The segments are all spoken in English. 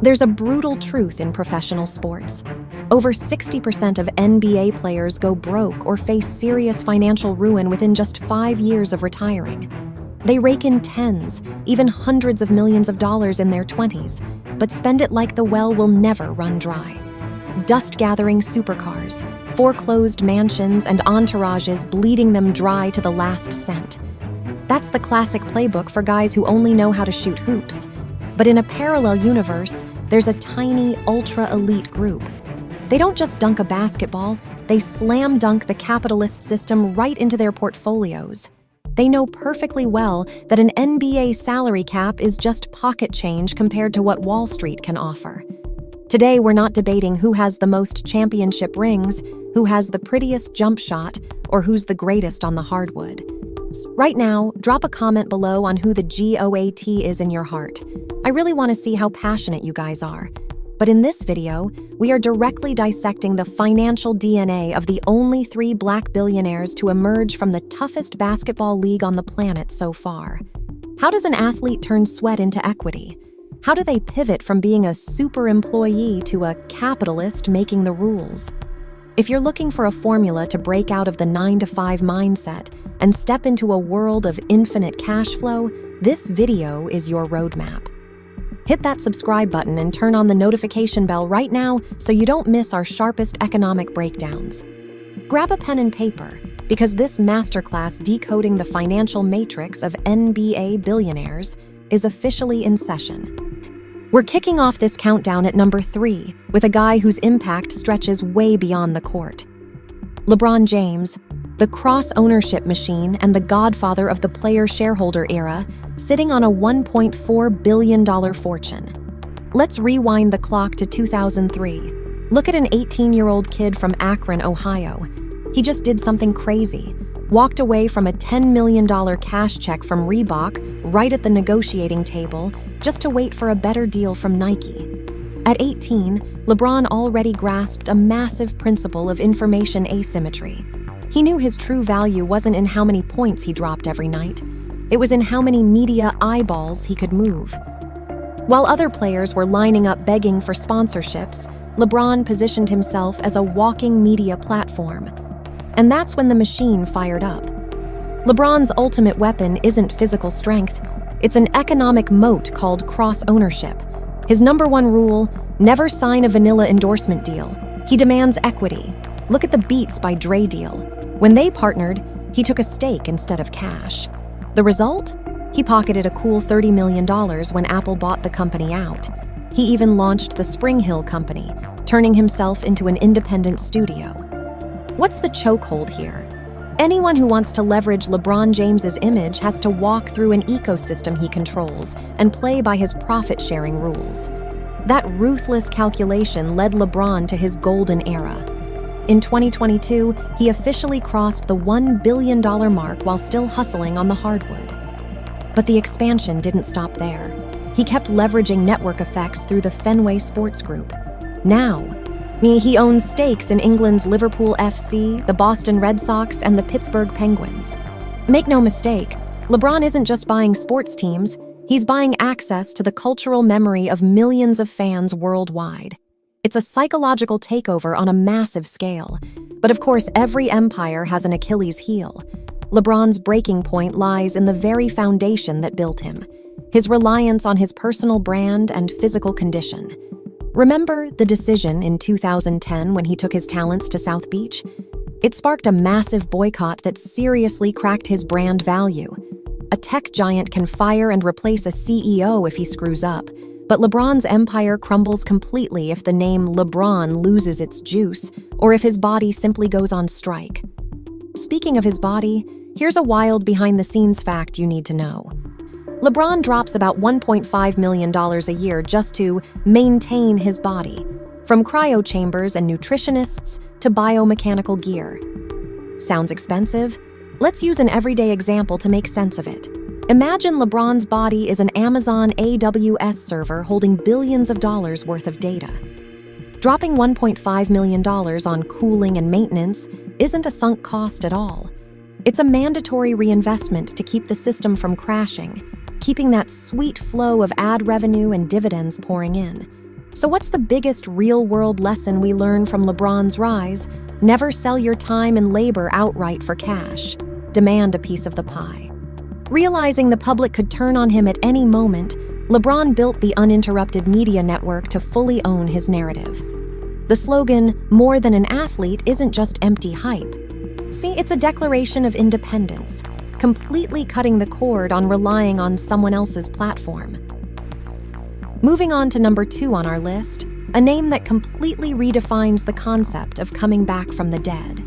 There's a brutal truth in professional sports. Over 60% of NBA players go broke or face serious financial ruin within just 5 years of retiring. They rake in tens, even hundreds of millions of dollars in their 20s, but spend it like the well will never run dry. Dust-gathering supercars, foreclosed mansions, and entourages bleeding them dry to the last cent. That's the classic playbook for guys who only know how to shoot hoops. But in a parallel universe, there's a tiny, ultra-elite group. They don't just dunk a basketball, they slam dunk the capitalist system right into their portfolios. They know perfectly well that an NBA salary cap is just pocket change compared to what Wall Street can offer. Today, we're not debating who has the most championship rings, who has the prettiest jump shot, or who's the greatest on the hardwood. Right now, drop a comment below on who the GOAT is in your heart. I really want to see how passionate you guys are. But in this video, we are directly dissecting the financial DNA of the only 3 black billionaires to emerge from the toughest basketball league on the planet so far. How does an athlete turn sweat into equity? How do they pivot from being a super employee to a capitalist making the rules? If you're looking for a formula to break out of the 9-to-5 mindset and step into a world of infinite cash flow, this video is your roadmap. Hit that subscribe button and turn on the notification bell right now so you don't miss our sharpest economic breakdowns. Grab a pen and paper, because this masterclass decoding the financial matrix of NBA Billionaires is officially in session. We're kicking off this countdown at number 3 with a guy whose impact stretches way beyond the court. LeBron James, the cross-ownership machine and the godfather of the player-shareholder era, sitting on a $1.4 billion fortune. Let's rewind the clock to 2003. Look at an 18-year-old kid from Akron, Ohio. He just did something crazy. Walked away from a $10 million cash check from Reebok right at the negotiating table just to wait for a better deal from Nike. At 18, LeBron already grasped a massive principle of information asymmetry. He knew his true value wasn't in how many points he dropped every night. It was in how many media eyeballs he could move. While other players were lining up begging for sponsorships, LeBron positioned himself as a walking media platform. And that's when the machine fired up. LeBron's ultimate weapon isn't physical strength. It's an economic moat called cross-ownership. His number 1 rule, never sign a vanilla endorsement deal. He demands equity. Look at the Beats by Dre deal. When they partnered, he took a stake instead of cash. The result? He pocketed a cool $30 million when Apple bought the company out. He even launched the Spring Hill Company, turning himself into an independent studio. What's the chokehold here? Anyone who wants to leverage LeBron James's image has to walk through an ecosystem he controls and play by his profit-sharing rules. That ruthless calculation led LeBron to his golden era. In 2022, he officially crossed the $1 billion mark while still hustling on the hardwood. But the expansion didn't stop there. He kept leveraging network effects through the Fenway Sports Group. Now, he owns stakes in England's Liverpool FC, the Boston Red Sox, and the Pittsburgh Penguins. Make no mistake, LeBron isn't just buying sports teams, he's buying access to the cultural memory of millions of fans worldwide. It's a psychological takeover on a massive scale. But of course, every empire has an Achilles heel. LeBron's breaking point lies in the very foundation that built him, his reliance on his personal brand and physical condition. Remember the decision in 2010 when he took his talents to South Beach? It sparked a massive boycott that seriously cracked his brand value. A tech giant can fire and replace a CEO if he screws up, but LeBron's empire crumbles completely if the name LeBron loses its juice or if his body simply goes on strike. Speaking of his body, here's a wild behind-the-scenes fact you need to know. LeBron drops about $1.5 million a year just to maintain his body, from cryo chambers and nutritionists to biomechanical gear. Sounds expensive? Let's use an everyday example to make sense of it. Imagine LeBron's body is an Amazon AWS server holding billions of dollars worth of data. Dropping $1.5 million on cooling and maintenance isn't a sunk cost at all. It's a mandatory reinvestment to keep the system from crashing, keeping that sweet flow of ad revenue and dividends pouring in. So what's the biggest real-world lesson we learn from LeBron's rise? Never sell your time and labor outright for cash. Demand a piece of the pie. Realizing the public could turn on him at any moment, LeBron built the uninterrupted media network to fully own his narrative. The slogan, "More than an athlete," isn't just empty hype. See, it's a declaration of independence, completely cutting the cord on relying on someone else's platform. Moving on to number 2 on our list, a name that completely redefines the concept of coming back from the dead.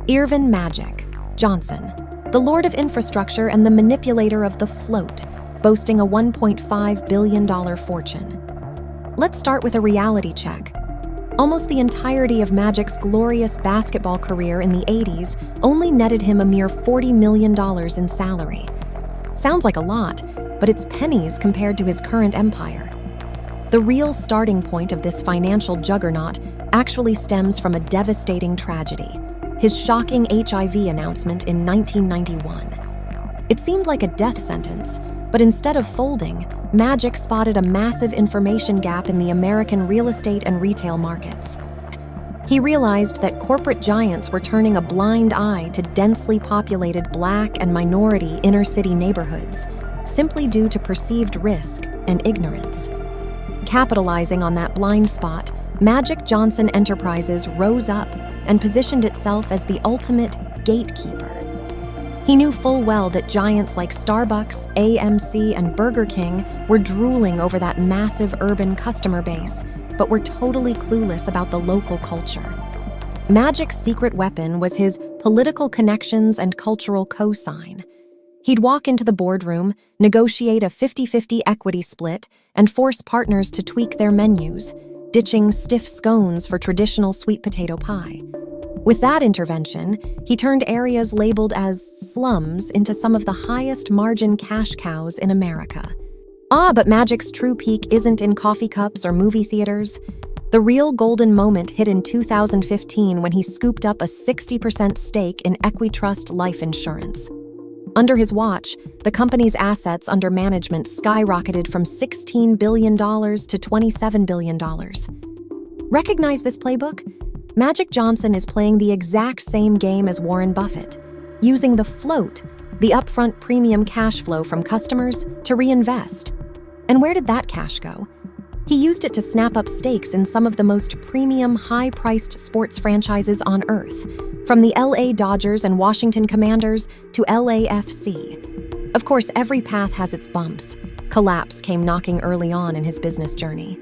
Earvin "Magic" Johnson, the lord of infrastructure and the manipulator of the float, boasting a $1.5 billion fortune. Let's start with a reality check. Almost the entirety of Magic's glorious basketball career in the 80s only netted him a mere $40 million in salary. Sounds like a lot, but it's pennies compared to his current empire. The real starting point of this financial juggernaut actually stems from a devastating tragedy: his shocking HIV announcement in 1991. It seemed like a death sentence, but instead of folding, Magic spotted a massive information gap in the American real estate and retail markets. He realized that corporate giants were turning a blind eye to densely populated Black and minority inner-city neighborhoods, simply due to perceived risk and ignorance. Capitalizing on that blind spot, Magic Johnson Enterprises rose up and positioned itself as the ultimate gatekeeper. He knew full well that giants like Starbucks, AMC, and Burger King were drooling over that massive urban customer base, but were totally clueless about the local culture. Magic's secret weapon was his political connections and cultural cosign. He'd walk into the boardroom, negotiate a 50-50 equity split, and force partners to tweak their menus, ditching stiff scones for traditional sweet potato pie. With that intervention, he turned areas labeled as slums into some of the highest margin cash cows in America. But Magic's true peak isn't in coffee cups or movie theaters. The real golden moment hit in 2015 when he scooped up a 60% stake in EquiTrust life insurance. Under his watch, the company's assets under management skyrocketed from $16 billion to $27 billion. Recognize this playbook? Magic Johnson is playing the exact same game as Warren Buffett, using the float, the upfront premium cash flow from customers, to reinvest. And where did that cash go? He used it to snap up stakes in some of the most premium, high-priced sports franchises on Earth, from the LA Dodgers and Washington Commanders to LAFC. Of course, every path has its bumps. Collapse came knocking early on in his business journey.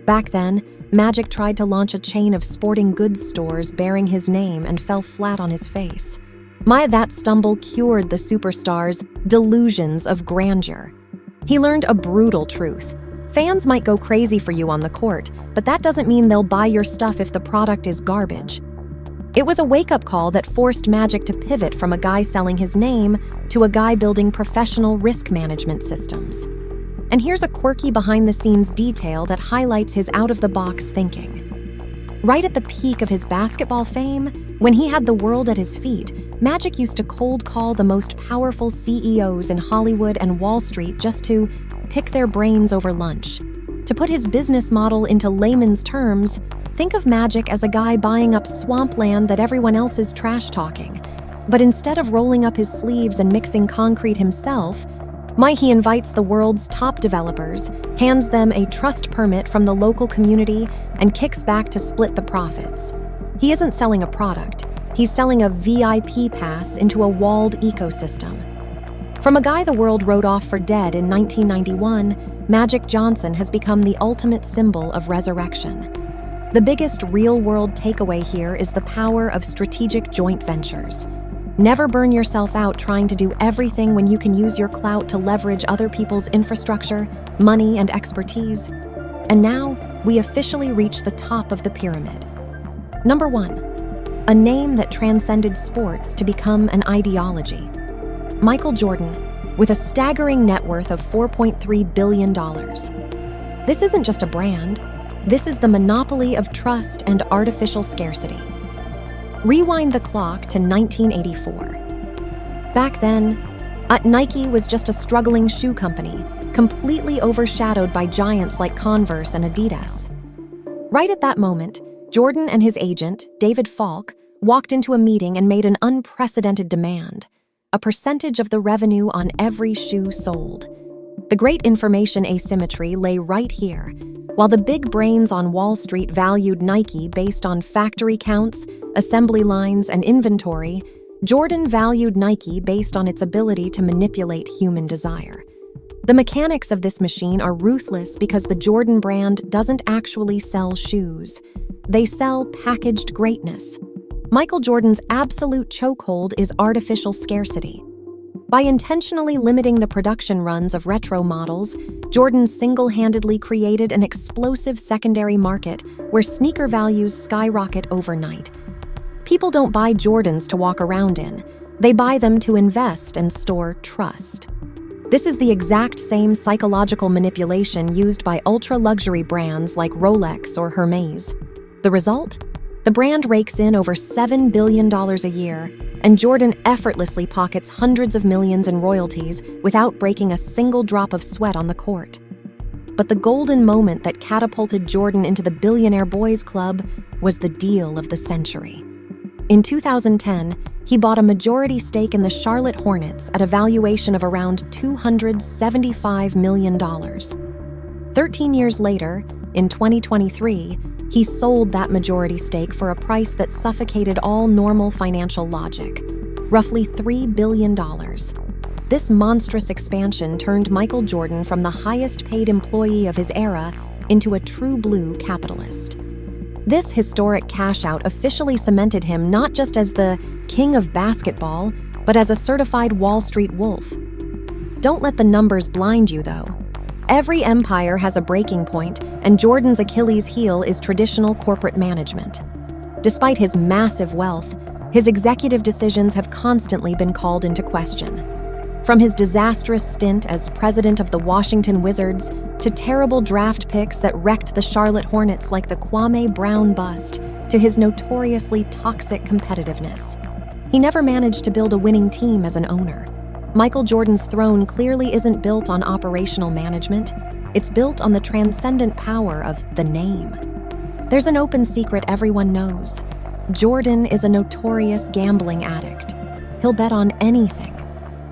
Back then, Magic tried to launch a chain of sporting goods stores bearing his name and fell flat on his face. That stumble cured the superstar's delusions of grandeur. He learned a brutal truth. Fans might go crazy for you on the court, but that doesn't mean they'll buy your stuff if the product is garbage. It was a wake-up call that forced Magic to pivot from a guy selling his name to a guy building professional risk management systems. And here's a quirky behind-the-scenes detail that highlights his out-of-the-box thinking. Right at the peak of his basketball fame, when he had the world at his feet, Magic used to cold call the most powerful CEOs in Hollywood and Wall Street just to pick their brains over lunch. To put his business model into layman's terms, think of Magic as a guy buying up swampland that everyone else is trash-talking. But instead of rolling up his sleeves and mixing concrete himself, he invites the world's top developers, hands them a trust permit from the local community, and kicks back to split the profits. He isn't selling a product. He's selling a VIP pass into a walled ecosystem. From a guy the world wrote off for dead in 1991, Magic Johnson has become the ultimate symbol of resurrection. The biggest real-world takeaway here is the power of strategic joint ventures. Never burn yourself out trying to do everything when you can use your clout to leverage other people's infrastructure, money, and expertise. And now, we officially reach the top of the pyramid. Number 1, a name that transcended sports to become an ideology. Michael Jordan, with a staggering net worth of $4.3 billion. This isn't just a brand. This is the monopoly of trust and artificial scarcity. Rewind the clock to 1984. Back then, Nike was just a struggling shoe company, completely overshadowed by giants like Converse and Adidas. Right at that moment, Jordan and his agent, David Falk, walked into a meeting and made an unprecedented demand: a percentage of the revenue on every shoe sold. The great information asymmetry lay right here. While the big brains on Wall Street valued Nike based on factory counts, assembly lines, and inventory, Jordan valued Nike based on its ability to manipulate human desire. The mechanics of this machine are ruthless because the Jordan brand doesn't actually sell shoes. They sell packaged greatness. Michael Jordan's absolute chokehold is artificial scarcity. By intentionally limiting the production runs of retro models, Jordan single-handedly created an explosive secondary market where sneaker values skyrocket overnight. People don't buy Jordans to walk around in. They buy them to invest and store trust. This is the exact same psychological manipulation used by ultra-luxury brands like Rolex or Hermes. The result? The brand rakes in over $7 billion a year, and Jordan effortlessly pockets hundreds of millions in royalties without breaking a single drop of sweat on the court. But the golden moment that catapulted Jordan into the Billionaire Boys Club was the deal of the century. In 2010, he bought a majority stake in the Charlotte Hornets at a valuation of around $275 million. 13 years later, in 2023, he sold that majority stake for a price that suffocated all normal financial logic, roughly $3 billion. This monstrous expansion turned Michael Jordan from the highest-paid employee of his era into a true blue capitalist. This historic cash-out officially cemented him not just as the king of basketball, but as a certified Wall Street wolf. Don't let the numbers blind you, though. Every empire has a breaking point, and Jordan's Achilles heel is traditional corporate management. Despite his massive wealth, his executive decisions have constantly been called into question. From his disastrous stint as president of the Washington Wizards to terrible draft picks that wrecked the Charlotte Hornets like the Kwame Brown bust, to his notoriously toxic competitiveness. He never managed to build a winning team as an owner. Michael Jordan's throne clearly isn't built on operational management. It's built on the transcendent power of the name. There's an open secret everyone knows. Jordan is a notorious gambling addict. He'll bet on anything,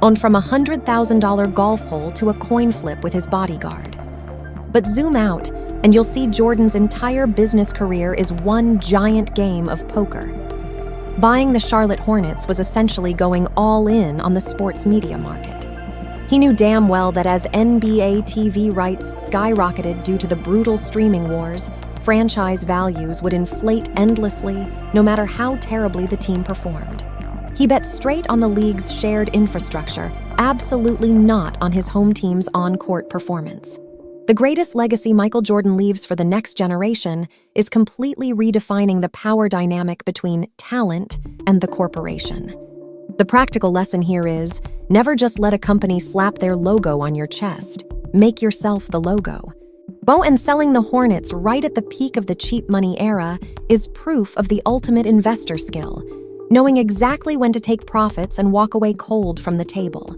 on from a $100,000 golf hole to a coin flip with his bodyguard. But zoom out, and you'll see Jordan's entire business career is one giant game of poker. Buying the Charlotte Hornets was essentially going all in on the sports media market. He knew damn well that as NBA TV rights skyrocketed due to the brutal streaming wars, franchise values would inflate endlessly, no matter how terribly the team performed. He bet straight on the league's shared infrastructure, absolutely not on his home team's on-court performance. The greatest legacy Michael Jordan leaves for the next generation is completely redefining the power dynamic between talent and the corporation. The practical lesson here is, never just let a company slap their logo on your chest. Make yourself the logo. And selling the Hornets right at the peak of the cheap money era is proof of the ultimate investor skill, knowing exactly when to take profits and walk away cold from the table.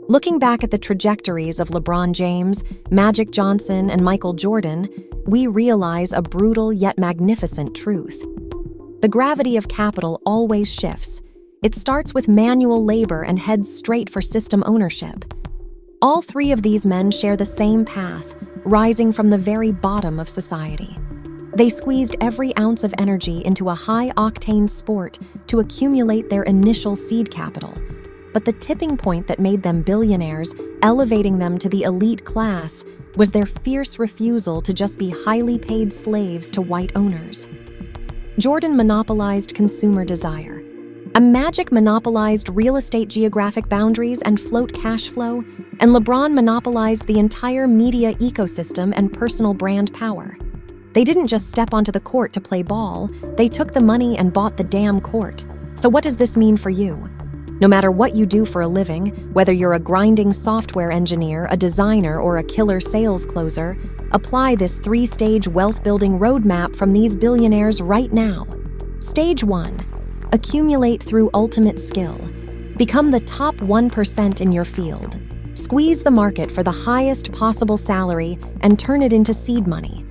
Looking back at the trajectories of LeBron James, Magic Johnson, and Michael Jordan, we realize a brutal yet magnificent truth. The gravity of capital always shifts. It starts with manual labor and heads straight for system ownership. All three of these men share the same path, rising from the very bottom of society. They squeezed every ounce of energy into a high-octane sport to accumulate their initial seed capital. But the tipping point that made them billionaires, elevating them to the elite class, was their fierce refusal to just be highly paid slaves to white owners. Jordan monopolized consumer desire. Magic monopolized real estate geographic boundaries and float cash flow, and LeBron monopolized the entire media ecosystem and personal brand power. They didn't just step onto the court to play ball, they took the money and bought the damn court. So what does this mean for you? No matter what you do for a living, whether you're a grinding software engineer, a designer, or a killer sales closer, apply this 3-stage wealth-building roadmap from these billionaires right now. Stage 1. Accumulate through ultimate skill. Become the top 1% in your field. Squeeze the market for the highest possible salary and turn it into seed money.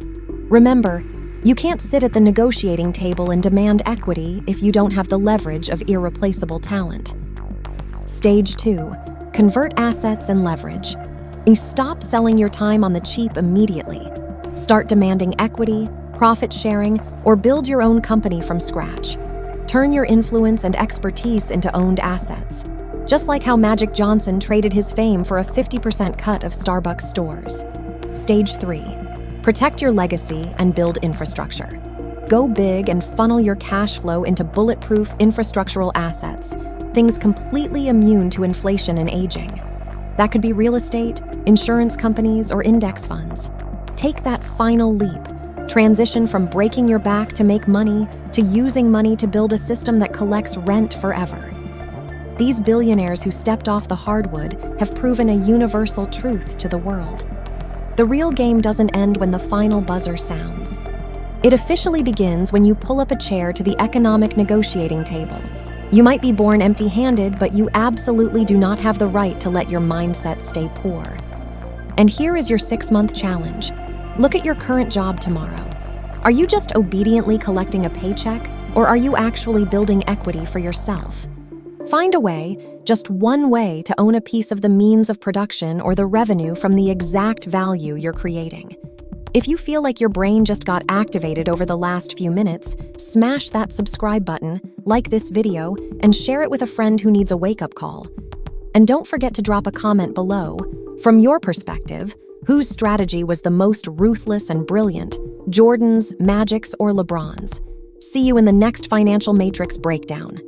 Remember, you can't sit at the negotiating table and demand equity if you don't have the leverage of irreplaceable talent. Stage 2. Convert assets and leverage. You stop selling your time on the cheap immediately. Start demanding equity, profit sharing, or build your own company from scratch. Turn your influence and expertise into owned assets. Just like how Magic Johnson traded his fame for a 50% cut of Starbucks stores. Stage 3. Protect your legacy and build infrastructure. Go big and funnel your cash flow into bulletproof infrastructural assets, things completely immune to inflation and aging. That could be real estate, insurance companies, or index funds. Take that final leap. Transition from breaking your back to make money to using money to build a system that collects rent forever. These billionaires who stepped off the hardwood have proven a universal truth to the world. The real game doesn't end when the final buzzer sounds. It officially begins when you pull up a chair to the economic negotiating table. You might be born empty-handed, but you absolutely do not have the right to let your mindset stay poor. And here is your 6-month challenge. Look at your current job tomorrow. Are you just obediently collecting a paycheck, or are you actually building equity for yourself? Find a way, just one way, to own a piece of the means of production or the revenue from the exact value you're creating. If you feel like your brain just got activated over the last few minutes, smash that subscribe button, like this video, and share it with a friend who needs a wake-up call. And don't forget to drop a comment below. From your perspective, whose strategy was the most ruthless and brilliant? Jordan's, Magic's, or LeBron's? See you in the next Financial Matrix breakdown.